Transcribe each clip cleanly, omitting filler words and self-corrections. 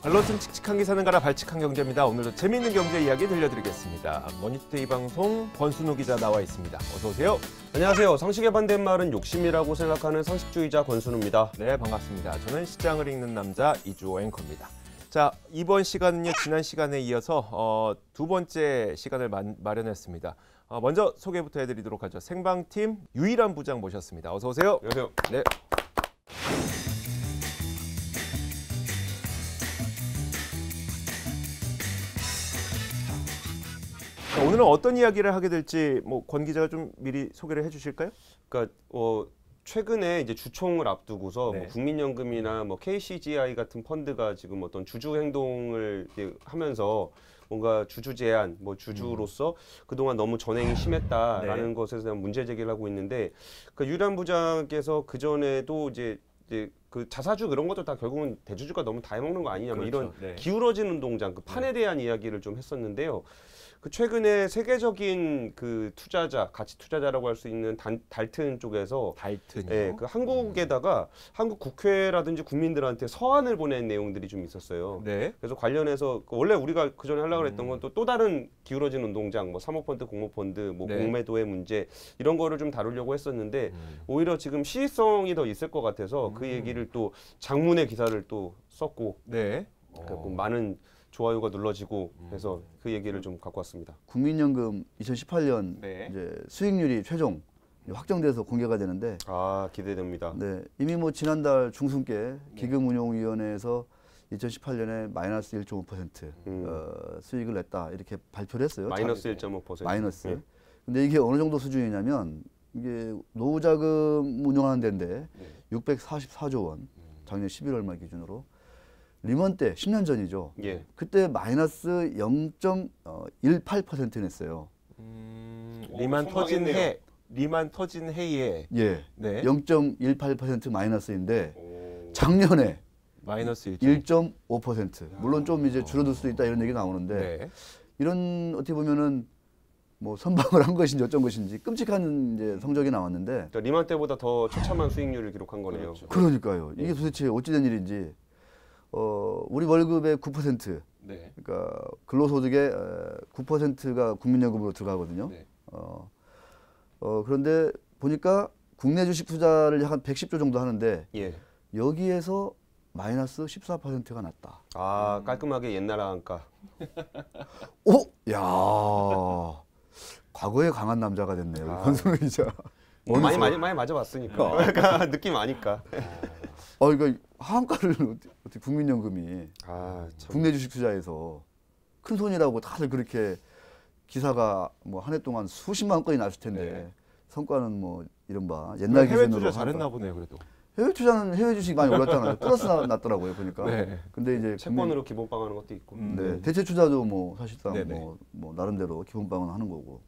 발로슨 칙칙한 기사는 가라 발칙한 경제입니다. 오늘도 재미있는 경제 이야기 들려드리겠습니다. 머니투데이 방송 권순우 기자 나와 있습니다. 어서 오세요. 안녕하세요. 상식의 반대말은 욕심이라고 생각하는 상식주의자 권순우입니다. 네, 반갑습니다. 저는 시장을 읽는 남자 이주호 앵커입니다. 자, 이번 시간은요, 지난 시간에 이어서 두 번째 시간을 마련했습니다. 먼저 소개부터 해드리도록 하죠. 생방팀 유일한 부장 모셨습니다. 어서 오세요. 안녕하세요. 네. 자, 오늘은 어떤 이야기를 하게 될지 권 기자가 좀 미리 소개를 해주실까요? 그러니까 최근에 이제 주총을 앞두고서 네. 국민연금이나 KCGI 같은 펀드가 지금 어떤 주주 행동을 하면서 뭔가 주주 제한, 주주로서 그동안 너무 전행이 심했다라는 네. 것에 대한 문제 제기를 하고 있는데, 그 유란 부장께서 그 전에도 이제 그 자사주 그런 것도 다 결국은 대주주가 너무 다 해먹는 거 아니냐, 그렇죠. 이런 네. 기울어진 운동장 그 판에 대한 이야기를 좀 했었는데요. 그 최근에 세계적인 그 투자자, 가치 투자자라고 할 수 있는 달튼 쪽에서 달튼이요. 예, 그 한국에다가 한국 국회라든지 국민들한테 서한을 보낸 내용들이 좀 있었어요. 네. 그래서 관련해서 원래 우리가 그 전에 하려고 했던 건 또 다른 기울어진 운동장, 사모펀드, 공모펀드, 네. 공매도의 문제 이런 거를 좀 다루려고 했었는데 오히려 지금 시의성이 더 있을 것 같아서 그 얘기를 또 장문의 기사를 또 썼고 네. 그래서 많은 좋아요가 눌러지고 해서 그 얘기를 좀 갖고 왔습니다. 국민연금 2018년 네. 이제 수익률이 최종 확정돼서 공개가 되는데, 아, 기대됩니다. 네, 이미 지난달 중순께 기금운용위원회에서 2018년에 마이너스 1.5% 수익을 냈다 이렇게 발표를 했어요. 마이너스 1.5%. 마이너스. 네. 근데 이게 어느 정도 수준이냐면 이게 노후자금 운용하는 데인데 644조 원 작년 11월 말 기준으로 리먼 때 10년 전이죠. 예. 그때 마이너스 0.18% 냈어요. 리만 터진 해, 리만 터진 해에 예. 네. 0.18% 마이너스인데 작년에 마이너스 1.5. 1.5%. 물론 좀 이제 줄어들 수도 있다 이런 얘기 나오는데 네. 이런 어떻게 보면은 선방을 한 것인지 어쩐 것인지 끔찍한 이제 성적이 나왔는데, 그러니까 리만 때보다 더 처참한 수익률을 기록한 거네요. 그렇죠. 그러니까요. 이게 도대체 어찌된 일인지 우리 월급의 9%, 네. 그러니까 근로소득의 9%가 국민연금으로 들어가거든요. 네. 그런데 보니까 국내 주식 투자를 한 110조 정도 하는데 예. 여기에서 마이너스 14%가 났다. 아, 깔끔하게 옛날 한가. 오, 야, 과거에 강한 남자가 됐네요. 권순우 기자. 많이 맞아봤으니까. 그러니까 느낌 아니까. 그러니까 하한가를 어떻게 국민연금이 아, 참. 국내 주식 투자에서 큰 손이라고 다들 그렇게 기사가 한 해 동안 수십만 건이 났을 텐데 네. 성과는 이른바 옛날 해외 기준으로 투자 잘했나 보네요, 그래도. 해외 투자는 해외 주식 많이 올랐잖아요. 플러스 났더라고요 보니까. 네. 근데 이제 채권으로 기본빵하는 것도 있고. 네, 대체 투자도 사실상 네네. 나름대로 기본빵은 하는 거고.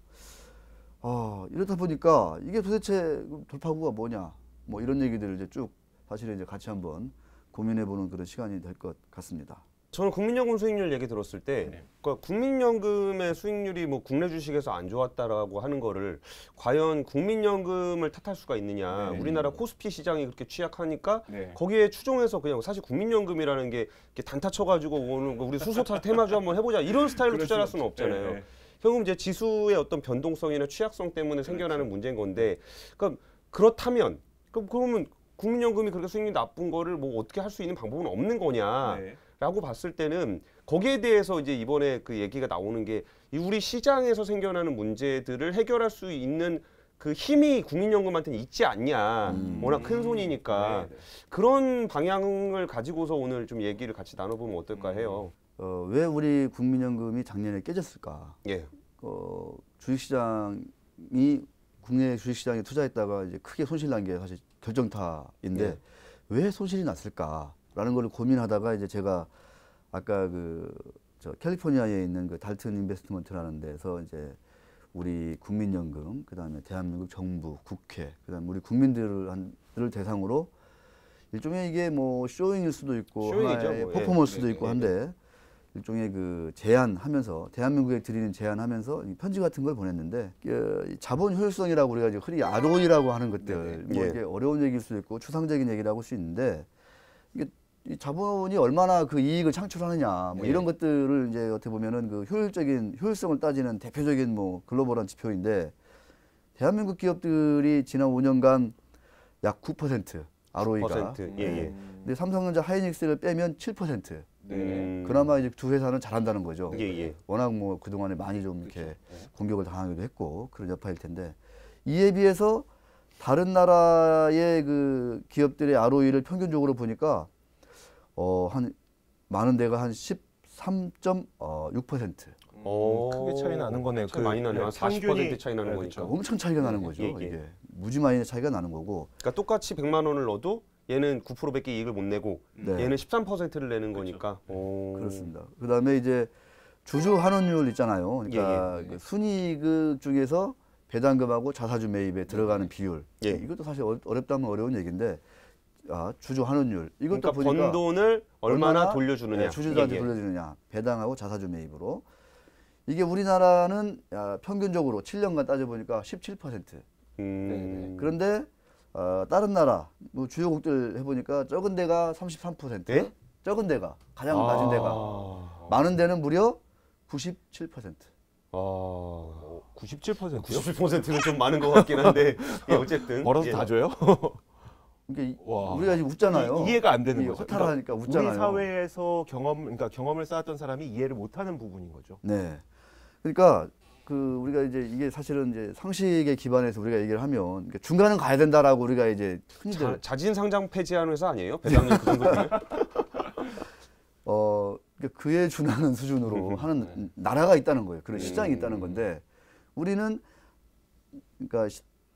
이렇다 보니까 이게 도대체 돌파구가 뭐냐, 이런 얘기들을 이제 쭉 사실은 이제 같이 한번 고민해보는 그런 시간이 될 것 같습니다. 저는 국민연금 수익률 얘기 들었을 때, 그러니까 국민연금의 수익률이 국내 주식에서 안 좋았다라고 하는 거를 과연 국민연금을 탓할 수가 있느냐? 네. 우리나라 코스피 시장이 그렇게 취약하니까 네. 거기에 추종해서 그냥 사실 국민연금이라는 게 이렇게 단타 쳐가지고 오늘 우리 수소차 테마주 한번 해보자 이런 스타일로 투자를 할 수는 없잖아요. 네. 결국 이제 지수의 어떤 변동성이나 취약성 때문에 생겨나는 문제인 건데, 그러니까 그렇다면 그러면 국민연금이 그렇게 수익률이 나쁜 거를 어떻게 할 수 있는 방법은 없는 거냐? 네. 라고 봤을 때는 거기에 대해서 이제 이번에 그 얘기가 나오는 게 우리 시장에서 생겨나는 문제들을 해결할 수 있는 그 힘이 국민연금한테는 있지 않냐. 워낙 큰 손이니까. 네. 그런 방향을 가지고서 오늘 좀 얘기를 같이 나눠보면 어떨까 해요. 왜 우리 국민연금이 작년에 깨졌을까? 예. 주식시장이 국내 주식시장에 투자했다가 이제 크게 손실 난 게 사실 결정타인데 예. 왜 손실이 났을까라는 걸 고민하다가 이제 제가 아까 캘리포니아에 있는 그 달튼 인베스트먼트라는 데서 이제 우리 국민연금, 그다음에 대한민국 정부, 국회, 그다음에 우리 국민들을 대상으로 일종의 이게 쇼잉일 수도 있고 쇼잉이죠, 하나의 예. 퍼포먼스도 네, 있고 네, 한데 일종의 그 제안하면서 대한민국에 드리는 제안하면서 편지 같은 걸 보냈는데 자본 효율성이라고 우리가 이제 흔히 ROE라고 하는 것들 네, 네. 이게 어려운 얘기일 수도 있고 추상적인 얘기라고 할 수 있는데 이게 이 자본이 얼마나 그 이익을 창출하느냐 뭐 예. 이런 것들을 이제 어떻게 보면은 그 효율성을 따지는 대표적인 뭐 글로벌한 지표인데 대한민국 기업들이 지난 5년간 약 9% ROE가. 9%. 예, 예. 근데 삼성전자 하이닉스를 빼면 7%. 네. 그나마 이제 두 회사는 잘한다는 거죠. 예, 예. 워낙 뭐 그동안에 많이 좀 이렇게 공격을 당하기도 했고 그런 여파일 텐데 이에 비해서 다른 나라의 그 기업들의 ROE를 평균적으로 보니까 한 많은 데가 한 13.6%. 크게 차이 나는 거네요. 차이 많이 나네요. 한 40% 차이 나는 네, 거니까. 그렇죠. 엄청 차이가 나는 거죠. 예, 예. 이게 무지만의 차이가 나는 거고. 그러니까 똑같이 100만 원을 넣어도 얘는 9%밖에 이익을 못 내고 네. 얘는 13%를 내는 거니까. 오. 그렇습니다. 그다음에 이제 주주 환원율 있잖아요. 그러니까 그 순이익 중에서 배당금하고 자사주 매입에 들어가는 비율. 예. 이것도 사실 어렵다면 어려운 얘기인데 주주 환원율. 이것도 그러니까 보니까 번 돈을 얼마나 돌려주느냐. 네, 주주들한테 예, 예. 돌려주느냐. 배당하고 자사주 매입으로. 이게 우리나라는 평균적으로 7년간 따져보니까 17%. 그런데 다른 나라 뭐 주요국들 해보니까 적은 데가 33%. 예? 적은 데가 가장 낮은 데가 많은 데는 무려 97%. 97%요? 97%는 좀 많은 것 같긴 한데 예, 어쨌든 벌어서 예. 다 줘요? 그러니까 와. 우리가 지금 웃잖아요. 이해가 안 되는 이 거죠. 허탈하니까 웃잖아요. 우리 사회에서 그러니까 경험을 쌓았던 사람이 이해를 못하는 부분인 거죠. 네. 그러니까 우리가 이제 이게 사실은 이제 상식에 기반해서 우리가 얘기를 하면 그러니까 중간은 가야 된다라고 우리가 이제 흔히들 자진 상장 폐지하는 회사 아니에요? 배당이 그 정도면? 그러니까 그에 준하는 수준으로 하는 나라가 있다는 거예요. 그런 시장이 있다는 건데 우리는 그러니까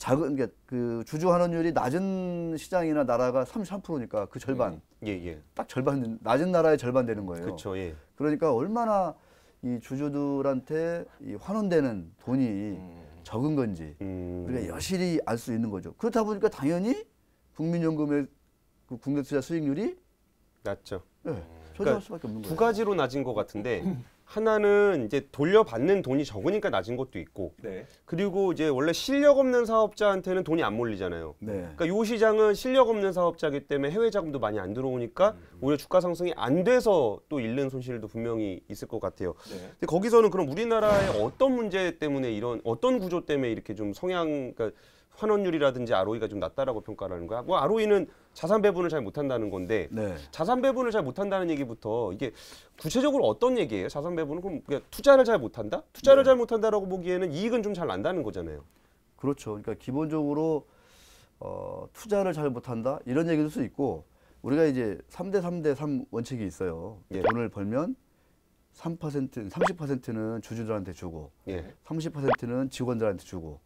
그러니까 그 주주 환원율이 낮은 시장이나 나라가 33%니까 그 절반, 예, 예. 딱 절반, 낮은 나라의 절반 되는 거예요. 그렇죠. 예. 그러니까 얼마나 이 주주들한테 이 환원되는 돈이 적은 건지 우리가 여실히 알 수 있는 거죠. 그렇다 보니까 당연히 국민연금의 그 국내 투자 수익률이 낮죠. 저조할 수밖에 없는 두 거예요. 가지로 낮은 것 같은데 하나는 이제 돌려받는 돈이 적으니까 낮은 것도 있고 네. 그리고 이제 원래 실력 없는 사업자한테는 돈이 안 몰리잖아요. 네. 그러니까 요 시장은 실력 없는 사업자이기 때문에 해외 자금도 많이 안 들어오니까 오히려 주가 상승이 안 돼서 또 잃는 손실도 분명히 있을 것 같아요. 네. 근데 거기서는 그럼 우리나라의 어떤 문제 때문에 어떤 구조 때문에 이렇게 좀 그러니까 환원율이라든지 ROE가 좀 낮다라고 평가하는 거야? 뭐 ROE는 자산 배분을 잘 못한다는 건데 네. 자산 배분을 잘 못한다는 얘기부터 이게 구체적으로 어떤 얘기예요? 자산 배분은 그럼 그냥 투자를 잘 못한다? 투자를 잘 못한다라고 보기에는 이익은 좀 잘 난다는 거잖아요. 그렇죠. 그러니까 기본적으로 투자를 잘 못한다 이런 얘기도 수 있고 우리가 이제 3대3 원칙이 있어요. 예. 돈을 벌면 30%는 주주들한테 주고 예. 30%는 직원들한테 주고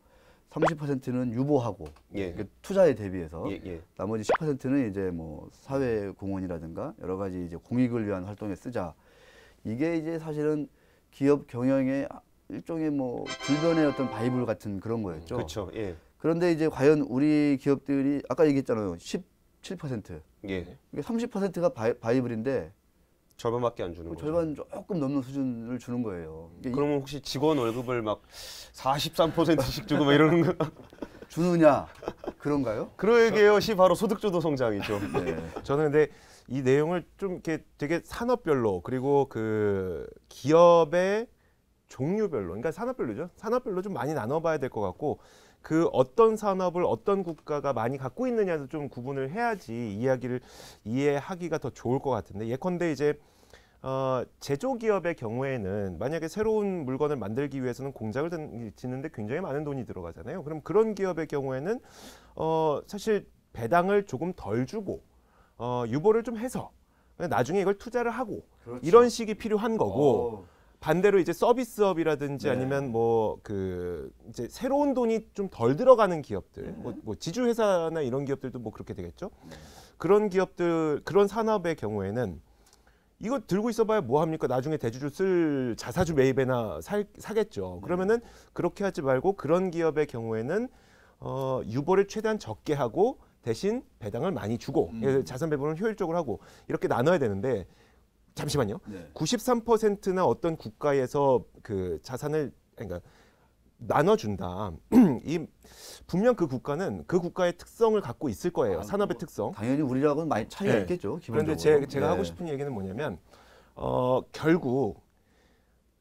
30%는 유보하고 예. 그러니까 투자에 대비해서 예, 예. 나머지 10%는 이제 뭐 사회 공헌이라든가 여러 가지 이제 공익을 위한 활동에 쓰자. 이게 이제 사실은 기업 경영의 일종의 뭐 불변의 어떤 바이블 같은 그런 거였죠. 그렇죠. 예. 그런데 이제 과연 우리 기업들이 아까 얘기했잖아요. 17%. 예. 이게 30%가 바이블인데 절반밖에 안 주는 그 거죠. 절반 조금 넘는 수준을 주는 거예요. 이게 그러면 혹시 직원 월급을 막 43%씩 주고 막 이러는 거? 주느냐 그런가요? 그러게요시 바로 소득주도 성장이죠. 네. 저는 근데 이 내용을 좀 이렇게 되게 산업별로 그리고 그 기업의 종류별로, 그러니까 산업별로죠. 산업별로 좀 많이 나눠봐야 될 것 같고 그 어떤 산업을 어떤 국가가 많이 갖고 있느냐도 좀 구분을 해야지 이야기를 이해하기가 더 좋을 것 같은데 예컨대 이제 제조기업의 경우에는 만약에 새로운 물건을 만들기 위해서는 공장을 짓는데 굉장히 많은 돈이 들어가잖아요. 그럼 그런 기업의 경우에는 사실 배당을 조금 덜 주고 유보를 좀 해서 나중에 이걸 투자를 하고 그렇죠. 이런 식이 필요한 거고 반대로 이제 서비스업이라든지 네. 아니면 뭐 그 이제 새로운 돈이 좀 덜 들어가는 기업들, 뭐 지주회사나 이런 기업들도 뭐 그렇게 되겠죠. 그런 기업들, 그런 산업의 경우에는 이거 들고 있어봐야 뭐 합니까? 나중에 대주주 쓸 자사주 매입에나 사겠죠. 그러면은 그렇게 하지 말고 그런 기업의 경우에는 유보를 최대한 적게 하고 대신 배당을 많이 주고 자산 배분을 효율적으로 하고 이렇게 나눠야 되는데. 잠시만요. 네. 93%나 어떤 국가에서 그 자산을 그러니까 나눠준다. 이 분명 그 국가는 그 국가의 특성을 갖고 있을 거예요. 산업의 특성. 당연히 우리랑은 많이 차이가 네. 있겠죠. 그런데 기본적으로. 제가 네. 하고 싶은 얘기는 뭐냐면 결국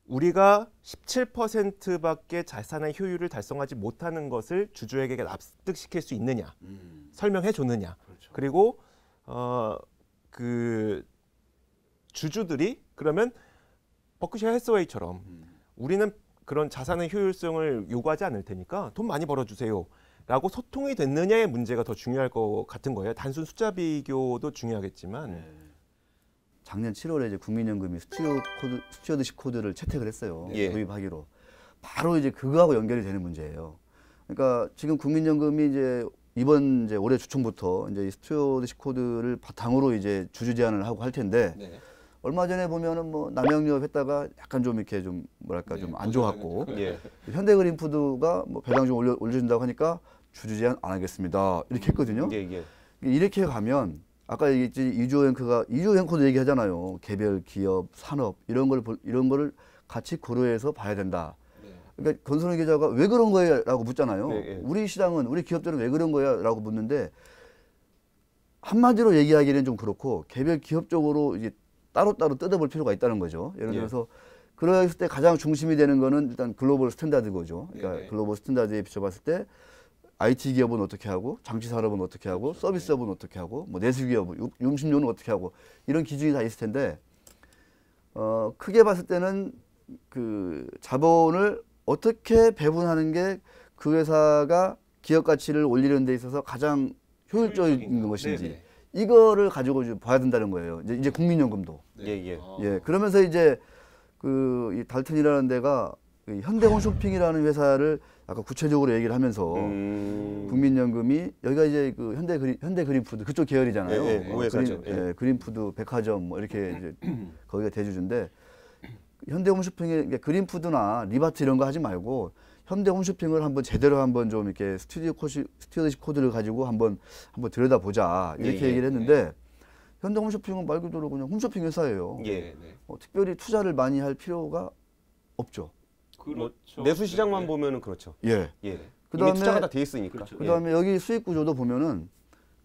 우리가 17%밖에 자산의 효율을 달성하지 못하는 것을 주주에게 납득시킬 수 있느냐, 설명해 줬느냐. 그렇죠. 그리고 그 주주들이 그러면 버크셔 해서웨이처럼 우리는 그런 자산의 효율성을 요구하지 않을 테니까 돈 많이 벌어주세요라고 소통이 됐느냐의 문제가 더 중요할 것 같은 거예요. 단순 숫자 비교도 중요하겠지만 작년 7월에 이제 국민연금이 스튜어드십 코드를 채택을 했어요. 예. 도입하기로. 바로 이제 그거하고 연결이 되는 문제예요. 그러니까 지금 국민연금이 이제 이번 이제 올해 주총부터 이제 이 스튜어드십 코드를 바탕으로 이제 주주 제한을 하고 할 텐데 네. 얼마 전에 보면은 뭐 남양유업 했다가 약간 좀 이렇게 좀 뭐랄까 좀 안 좋았고 예. 현대그린푸드가 뭐 배당 좀 올려준다고 하니까 주주 제한 안 하겠습니다 이렇게 했거든요. 예, 예. 이렇게 가면 아까 얘기했지 이조 앵커도 얘기하잖아요. 개별 기업, 산업 이런 거를 같이 고려해서 봐야 된다. 그러니까 권순원 기자가 왜 그런 거예요라고 묻잖아요. 네, 네. 우리 시장은 우리 기업들은 왜 그런 거야라고 묻는데 한마디로 얘기하기는 좀 그렇고 개별 기업적으로 이제 따로따로 뜯어볼 필요가 있다는 거죠. 예를 들어서 그랬을 때 가장 중심이 되는 거는 일단 글로벌 스탠다드 거죠. 그러니까 글로벌 스탠다드에 비춰봤을 때 IT 기업은 어떻게 하고 장치 산업은 어떻게 하고 서비스업은 어떻게 하고 뭐 내수 기업, 음식료는 어떻게 하고 이런 기준이 다 있을 텐데 크게 봤을 때는 그 자본을 어떻게 배분하는 게 그 회사가 기업 가치를 올리는 데 있어서 가장 효율적인 것인지 네네. 이거를 가지고 좀 봐야 된다는 거예요. 이제 국민연금도. 예, 예. 예. 그러면서 이제 그 이 달튼이라는 데가 그 현대홈쇼핑이라는 회사를 아까 구체적으로 얘기를 하면서 국민연금이 여기가 이제 그 현대그린푸드 그쪽 계열이잖아요. 예, 예, 우회사죠. 그린푸드, 백화점 뭐 이렇게 이제 거기가 대주주인데 현대홈쇼핑의 그러니까 그린푸드나 리바트 이런 거 하지 말고 현대홈쇼핑을 한번 제대로 한번 좀 이렇게 스튜어드십 코드를 가지고 한번 들여다보자 이렇게 예, 얘기를 했는데 현대홈쇼핑은 말 그대로 그냥 홈쇼핑 회사예요. 예. 특별히 투자를 많이 할 필요가 없죠. 그렇죠. 내수 시장만 보면은 그렇죠. 예. 예. 그다음에- 이미 투자가 다 돼 있으니까. 그렇죠. 그다음에 여기 수익 구조도 보면은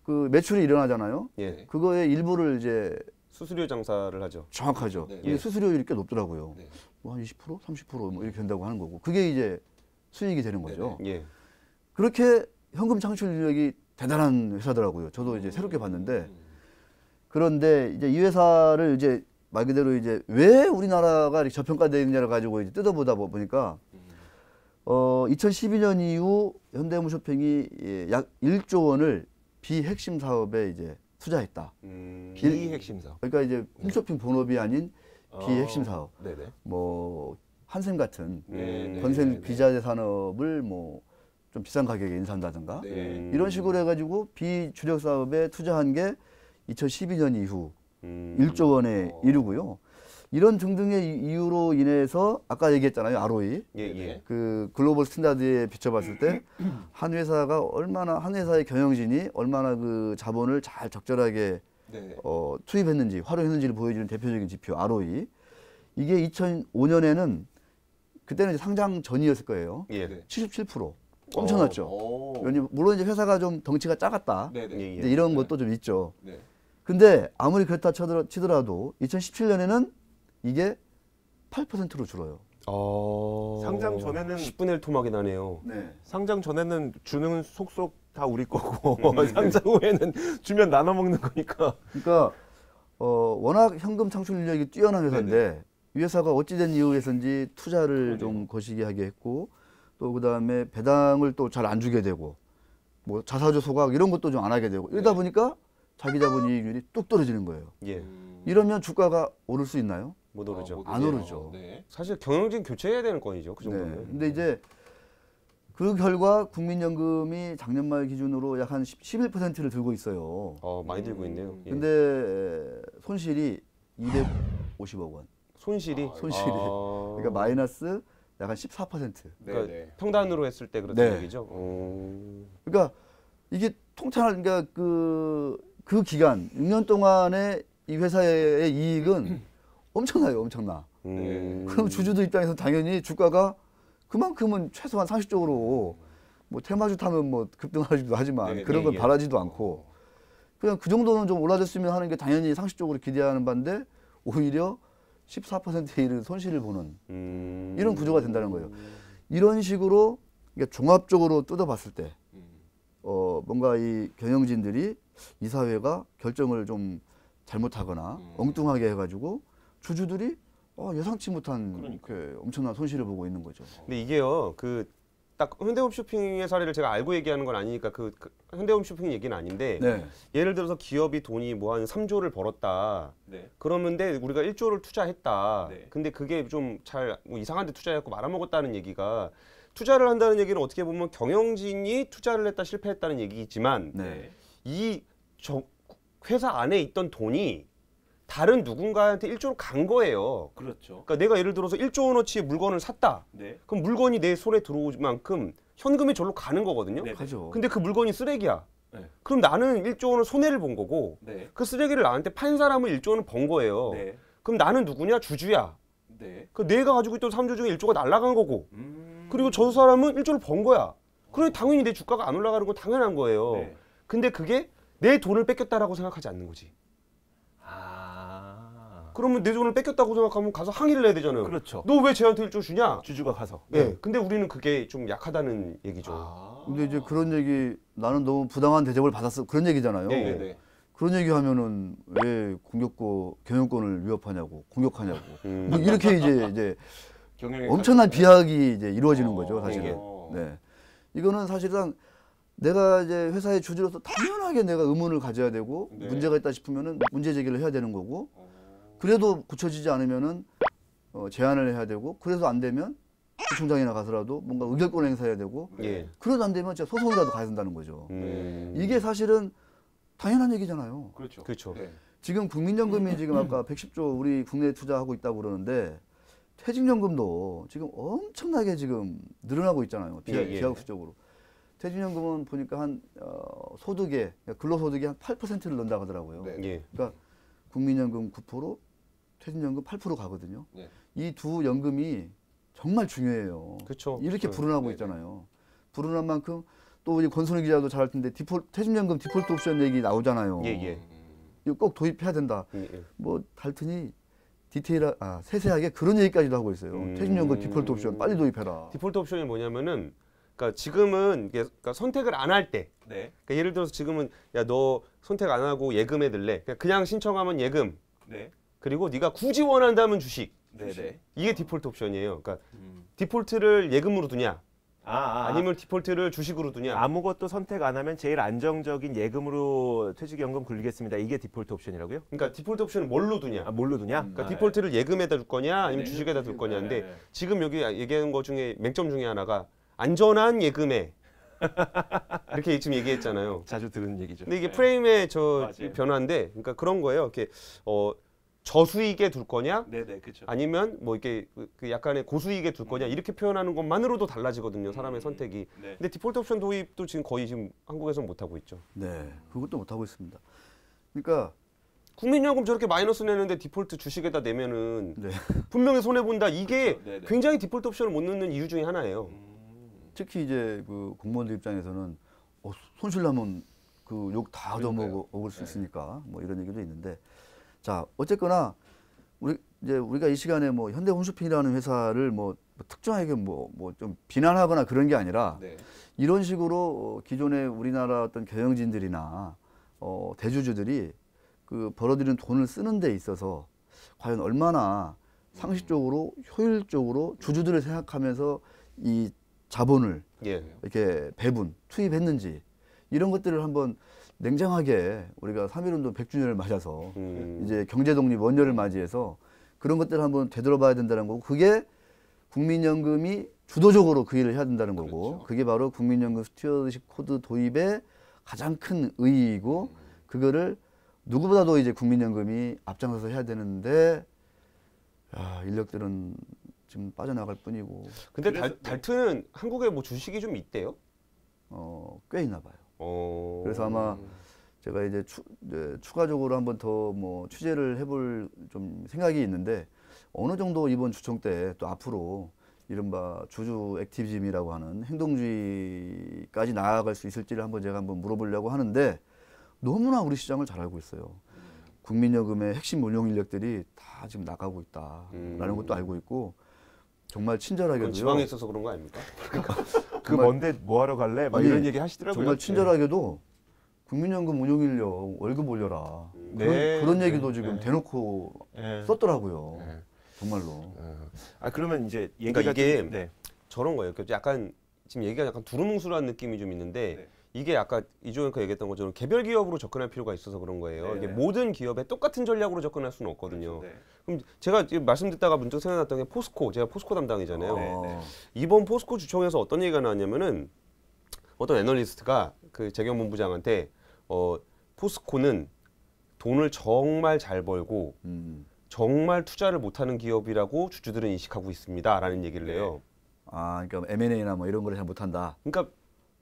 그 매출이 일어나잖아요. 예. 그거의 일부를 이제 수수료 장사를 하죠. 정확하죠. 네. 근데 수수료율이 꽤 높더라고요. 네. 뭐 한 20%, 30% 뭐 이렇게 된다고 하는 거고. 그게 이제 수익이 되는 거죠. 예. 그렇게 현금 창출력이 대단한 회사더라고요. 저도 이제 새롭게 봤는데 그런데 이제 이 회사를 이제 말 그대로 이제 왜 우리나라가 이렇게 저평가되어 있느냐를 가지고 이제 뜯어보다 보니까 2012년 이후 현대홈쇼핑이 약 1조 원을 비핵심 사업에 이제 투자했다. 비핵심 사업. 그러니까 이제 홈쇼핑 본업이 아닌 비핵심 사업. 네네. 뭐 한샘 같은 네, 건설 네, 비자재 산업을 뭐 좀 비싼 가격에 인수한다든가 네. 이런 식으로 해가지고 비주력 사업에 투자한 게 2012년 이후 1조 원에 이르고요. 이런 등등의 이유로 인해서 아까 얘기했잖아요. ROE. 예, 예. 그 글로벌 스탠다드에 비춰봤을 때 한 회사가 얼마나 한 회사의 경영진이 얼마나 그 자본을 잘 적절하게 네. 투입했는지 활용했는지를 보여주는 대표적인 지표 ROE. 이게 2005년에는 그때는 이제 상장 전이었을 거예요. 예. 77%. 엄청났죠. 오. 물론 이제 회사가 좀 덩치가 작았다. 네네. 예, 예. 이제 이런 것도 좀 있죠. 네. 근데 아무리 그렇다 치더라도 2017년에는 이게 8%로 줄어요. 상장 전에는 10분의 1 토막이 나네요. 네. 상장 전에는 주는 속속 다 우리 거고 상장 후에는 주면 나눠 먹는 거니까. 그러니까 워낙 현금 창출력이 뛰어난 회사인데 이 회사가 어찌된 이유에서인지 투자를 좀 거시기 하게 했고 또 그다음에 배당을 또 잘 안 주게 되고 뭐 자사주 소각 이런 것도 좀 안 하게 되고 이러다 보니까 자기 자본 이익률이 뚝 떨어지는 거예요. 예. 이러면 주가가 오를 수 있나요? 못 오르죠. 못 안 오르죠. 오르죠. 네. 사실 경영진 교체해야 되는 건이죠. 그 네. 정도면. 근데 이제 그 결과 국민연금이 작년 말 기준으로 약 한 11%를 들고 있어요. 많이 들고 있네요. 예. 근데 손실이 250억 원. 손실이 손실이. 그러니까 마이너스 약 한 14%. 그러니까 네. 평단으로 했을 때 그렇다는 네. 얘기죠. 그러니까 이게 통찰 그러니까 그 기간 6년 동안의 이 회사의 이익은 엄청나요, 엄청나. 그럼 주주들 입장에서 당연히 주가가 그만큼은 최소한 상식적으로 뭐 테마주 타면 뭐 급등하지도 하지만 네, 그런 건 네, 예. 바라지도 않고 그냥 그 정도는 좀 올라줬으면 하는 게 당연히 상식적으로 기대하는 바인데 오히려 14%에 이르는 손실을 보는 이런 구조가 된다는 거예요. 이런 식으로 그러니까 종합적으로 뜯어봤을 때 뭔가 이 경영진들이 이 사회가 결정을 좀 잘못하거나 엉뚱하게 해가지고 주주들이 예상치 못한 그 엄청난 손실을 보고 있는 거죠. 근데 이게요, 딱 현대홈쇼핑의 사례를 제가 알고 얘기하는 건 아니니까 그 현대홈쇼핑 얘기는 아닌데 네. 예를 들어서 기업이 돈이 뭐 한 3조를 벌었다. 네. 그러는데 우리가 1조를 투자했다. 네. 근데 그게 좀 뭐 이상한 데 투자해갖고 말아먹었다는 얘기가 투자를 한다는 얘기는 어떻게 보면 경영진이 투자를 했다 실패했다는 얘기지만 네. 회사 안에 있던 돈이 다른 누군가한테 1조로 간 거예요. 그렇죠. 그러니까 내가 예를 들어서 1조 원어치의 물건을 샀다. 네. 그럼 물건이 내 손에 들어올 만큼 현금이 절로 가는 거거든요. 네. 가죠. 근데 그 물건이 쓰레기야. 네. 그럼 나는 1조 원을 손해를 본 거고 네. 그 쓰레기를 나한테 판 사람은 1조 원을 번 거예요. 네. 그럼 나는 누구냐? 주주야. 네. 그 내가 가지고 있던 3조 중에 1조가 날아간 거고 그리고 저 사람은 1조를 번 거야. 그러니 당연히 내 주가가 안 올라가는 건 당연한 거예요. 네. 근데 그게 내 돈을 뺏겼다라고 생각하지 않는 거지. 그러면 내 돈을 뺏겼다고 생각하면 가서 항의를 해야 되잖아요. 그렇죠. 너 왜 쟤한테 1조 주냐? 주주가 가서. 네. 근데 우리는 그게 좀 약하다는 얘기죠. 근데 이제 그런 얘기 나는 너무 부당한 대접을 받았어 그런 얘기잖아요. 네, 네. 그런 얘기하면은 왜 경영권을 위협하냐고 공격하냐고 음. 뭐 이렇게 이제 경영에 엄청난 비약이 이제 이루어지는 거죠 사실은. 이게. 네. 이거는 사실상 내가 이제 회사의 주주로서 당연하게 내가 의문을 가져야 되고 네. 문제가 있다 싶으면은 문제 제기를 해야 되는 거고 그래도 고쳐지지 않으면은 제안을 해야 되고 그래서 안 되면 구청장이나 가서라도 뭔가 의결권 행사해야 되고 예. 그러다 안 되면 진짜 소송이라도 가야 된다는 거죠. 이게 사실은 당연한 얘기잖아요. 그렇죠. 그렇죠. 네. 지금 국민연금이 지금 아까 110조 우리 국내에 투자하고 있다고 그러는데 퇴직연금도 지금 엄청나게 지금 늘어나고 있잖아요. 예. 비약수적으로. 퇴직연금은 보니까 한 소득에 근로소득이 한 8%를 넣는다고 하더라고요. 네. 예. 그러니까 국민연금 9%, 퇴직연금 8% 가거든요. 네. 이 두 연금이 정말 중요해요. 그렇죠. 이렇게 불어나고 네네. 있잖아요. 불어난 만큼 또 우리 권순우 기자도 잘 알 텐데 퇴직연금 디폴트 옵션 얘기 나오잖아요. 예, 예. 이거 꼭 도입해야 된다. 예. 뭐 달튼이 세세하게 그런 얘기까지도 하고 있어요. 퇴직연금 디폴트 옵션 빨리 도입해라. 디폴트 옵션이 뭐냐면은 그러니까 지금은 이게 그러니까 선택을 안 할 때 네. 그러니까 예를 들어서 지금은 야 너 선택 안 하고 예금에 들래 그냥 신청하면 예금 네. 그리고 네가 굳이 원한다면 주식 네. 네. 이게 디폴트 옵션이에요. 그러니까 디폴트를 예금으로 두냐 아니면 디폴트를 주식으로 두냐 아무것도 선택 안 하면 제일 안정적인 예금으로 퇴직연금 굴리겠습니다. 이게 디폴트 옵션이라고요? 그러니까 디폴트 옵션을 뭘로 두냐 뭘로 두냐? 그러니까 디폴트를 예금에다 둘 거냐 아니면 네. 주식에다 둘 거냐인데 네. 지금 여기 얘기하는 것 중에 맹점 중에 하나가 안전한 예금에 이렇게 지금 얘기했잖아요. 자주 들은 얘기죠. 근데 이게 프레임의 맞아요. 변화인데, 그러니까 그런 거예요. 이렇게 저수익에 둘 거냐, 네네 그렇죠. 아니면 뭐 이렇게 그 약간의 고수익에 둘 거냐 이렇게 표현하는 것만으로도 달라지거든요. 사람의 선택이. 네. 근데 디폴트 옵션 도입도 지금 거의 지금 한국에서는 못 하고 있죠. 네, 그것도 못 하고 있습니다. 그러니까 국민연금 저렇게 마이너스 내는데 디폴트 주식에다 내면은 네. 분명히 손해 본다. 이게 그렇죠. 네네. 굉장히 디폴트 옵션을 못 넣는 이유 중에 하나예요. 특히 이제 그 공무원들 입장에서는 손실 나면 그 욕 다 얻어먹을 수 있으니까 뭐 이런 얘기도 있는데 자 어쨌거나 우리가 이 시간에 뭐 현대홈쇼핑이라는 회사를 뭐 특정하게 뭐 좀 비난하거나 그런 게 아니라 네. 이런 식으로 기존의 우리나라 어떤 경영진들이나 대주주들이 그 벌어들이는 돈을 쓰는 데 있어서 과연 얼마나 상식적으로 효율적으로 주주들을 생각하면서 이 자본을 예. 이렇게 투입했는지 이런 것들을 한번 냉정하게 우리가 3.1운동 100주년을 맞아서 이제 경제독립 원년을 맞이해서 그런 것들을 한번 되돌아봐야 된다는 거고 그게 국민연금이 주도적으로 그 일을 해야 된다는 거고 그렇죠. 그게 바로 국민연금 스튜어드십 코드 도입의 가장 큰 의의이고 그거를 누구보다도 이제 국민연금이 앞장서서 해야 되는데 인력들은 지금 빠져나갈 뿐이고 근데 그래서- 달트는 한국에 뭐 주식이 좀 있대요? 꽤 있나 봐요. 그래서 아마 제가 이제 추가적으로 한번 더 뭐 취재를 해볼 좀 생각이 있는데 어느 정도 이번 주총 때 또 앞으로 이른바 주주 액티비즘이라고 하는 행동주의까지 나아갈 수 있을지를 제가 한번 물어보려고 하는데 너무나 우리 시장을 잘 알고 있어요. 국민연금의 핵심 운용 인력들이 다 지금 나가고 있다라는 것도 알고 있고 정말 친절하게도요. 지방에 있어서 그런 거 아닙니까? 그 먼데 뭐 하러 갈래? 막 아니, 이런 얘기 하시더라고요. 정말 친절하게도 국민연금 운용 인력 월급 올려라. 네, 그런 네, 얘기도 지금 네. 대놓고 네. 썼더라고요. 네. 정말로. 아 그러면 이제 얘기가 그러니까 이게 좀, 네. 저런 거예요. 그러니까 약간 지금 얘기가 약간 두루뭉술한 느낌이 좀 있는데 네. 이게 아까 이종현가 얘기했던 것처럼 개별 기업으로 접근할 필요가 있어서 그런 거예요. 네, 이게 네. 모든 기업에 똑같은 전략으로 접근할 수는 없거든요. 네. 그럼 제가 지금 말씀 듣다가 문득 생각났던 게 포스코. 제가 포스코 담당이잖아요. 네. 이번 포스코 주총에서 어떤 얘기가 나왔냐면은 어떤 애널리스트가 그 재경 본부장한테 포스코는 돈을 정말 잘 벌고 정말 투자를 못하는 기업이라고 주주들은 인식하고 있습니다라는 얘기를 해요. 아, 그러니까 M&A나 뭐 이런 거를 잘 못한다. 그러니까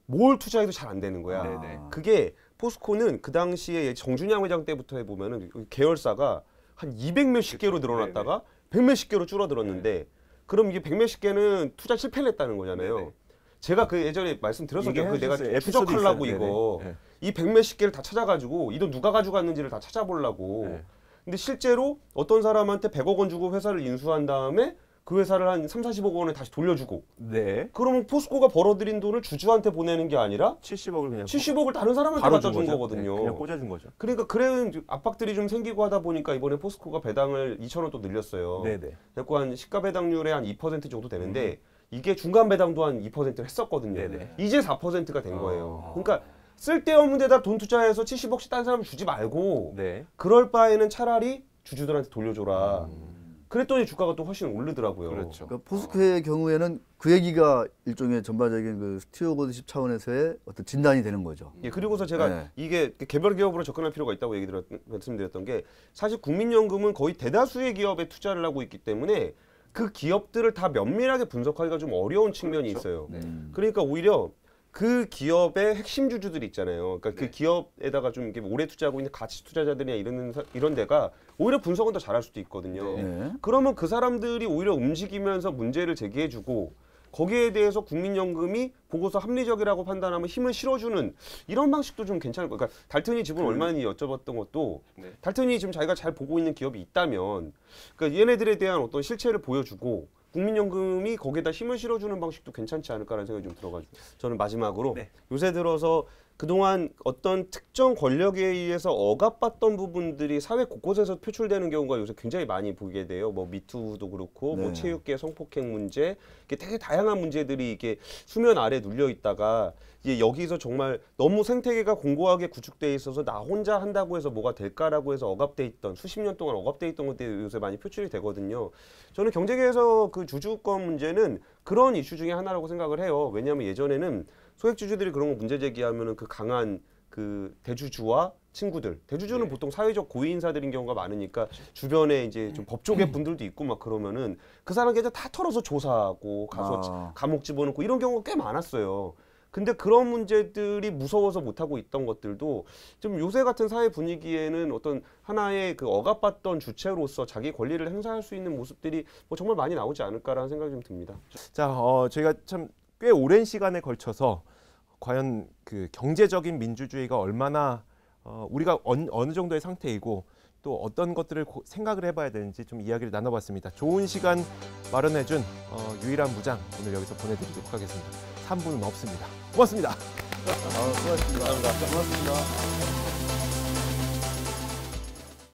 뭘 투자해도 잘 안 되는 거야. 네네. 그게 포스코는 그 당시에 정준양 회장 때부터 해보면은 계열사가 한 200몇십 개로 늘어났다가 100몇십 개로 줄어들었는데 그럼 이게 100몇십 개는 투자 실패를 했다는 거잖아요. 네네. 제가 그 예전에 말씀드렸었죠. 그 내가 얘기해주셨어요. 추적하려고 에피소드 이거 있어요. 이 100몇십 개를 다 찾아가지고 이 돈 누가 가져갔는지를 다 찾아보려고. 네. 근데 실제로 어떤 사람한테 100억 원 주고 회사를 인수한 다음에 그 회사를 한 3, 40억 원에 다시 돌려주고 네. 그러면 포스코가 벌어들인 돈을 주주한테 보내는 게 아니라 70억을 그냥 70억을 다른 사람한테 바로 갖다 준 거죠. 거거든요. 네, 그냥 꽂아준 거죠. 그러니까 그런 압박들이 좀 생기고 하다 보니까 이번에 포스코가 배당을 2,000원 또 늘렸어요. 네네. 그래서 한 시가 배당률의 한 2% 정도 되는데 이게 중간 배당도 한 2%를 했었거든요. 네네. 이제 4%가 된 거예요. 그러니까 쓸데없는 데다 돈 투자해서 70억씩 딴 사람 주지 말고 네. 그럴 바에는 차라리 주주들한테 돌려줘라. 그랬더니 주가가 또 훨씬 오르더라고요. 그렇죠. 그러니까 포스코의 경우에는 그 얘기가 일종의 전반적인 그 스튜어드십 차원에서의 어떤 진단이 되는 거죠. 예, 그리고서 제가 네. 이게 개별 기업으로 접근할 필요가 있다고 말씀드렸던 게 사실 국민연금은 거의 대다수의 기업에 투자를 하고 있기 때문에 그 기업들을 다 면밀하게 분석하기가 좀 어려운 측면이 있어요. 그러니까 오히려 그 기업의 핵심 주주들이 있잖아요. 그러니까 그 기업에다가 좀 이렇게 오래 투자하고 있는 가치 투자자들이나 이런 데가 오히려 분석은 더 잘할 수도 있거든요. 네. 그러면 그 사람들이 오히려 움직이면서 문제를 제기해주고 거기에 대해서 국민연금이 보고서 합리적이라고 판단하면 힘을 실어주는 이런 방식도 좀 괜찮을 거예요. 그러니까 달튼이 지분 얼마니 여쭤봤던 것도 네. 달튼이 지금 자기가 잘 보고 있는 기업이 있다면 그러니까 얘네들에 대한 어떤 실체를 보여주고 국민연금이 거기에다 힘을 실어주는 방식도 괜찮지 않을까라는 생각이 좀 들어가지고 저는 마지막으로 네. 요새 들어서 그동안 어떤 특정 권력에 의해서 억압받던 부분들이 사회 곳곳에서 표출되는 경우가 요새 굉장히 많이 보게 돼요. 뭐 미투도 그렇고 뭐 네. 체육계 성폭행 문제, 이게 되게 다양한 문제들이 이게 수면 아래 눌려 있다가 이제 여기서 정말 너무 생태계가 공고하게 구축돼 있어서 나 혼자 한다고 해서 뭐가 될까라고 해서 억압돼 있던 수십 년 동안 억압돼 있던 것들이 요새 많이 표출이 되거든요. 저는 경제계에서 그 주주권 문제는 그런 이슈 중에 하나라고 생각을 해요. 왜냐하면 예전에는 소액주주들이 그런 거 문제 제기하면은 그 강한 그 대주주와 친구들, 대주주는 보통 사회적 고위 인사들인 경우가 많으니까 주변에 이제 좀 법조계 분들도 있고 막 그러면은 그 사람에게 다 털어서 조사하고 가서 감옥 집어넣고 이런 경우가 꽤 많았어요. 근데 그런 문제들이 무서워서 못하고 있던 것들도 좀 요새 같은 사회 분위기에는 어떤 하나의 그 억압받던 주체로서 자기 권리를 행사할 수 있는 모습들이 뭐 정말 많이 나오지 않을까라는 생각이 좀 듭니다. 자, 저희가 참 꽤 오랜 시간에 걸쳐서 과연 그 경제적인 민주주의가 얼마나 우리가 어느 정도의 상태이고 또 어떤 것들을 생각을 해봐야 되는지 좀 이야기를 나눠봤습니다. 좋은 시간 마련해준 유일한 무장 오늘 여기서 보내드리도록 하겠습니다. 3분은 없습니다. 고맙습니다. 수고하셨습니다. 감사합니다. 고맙습니다.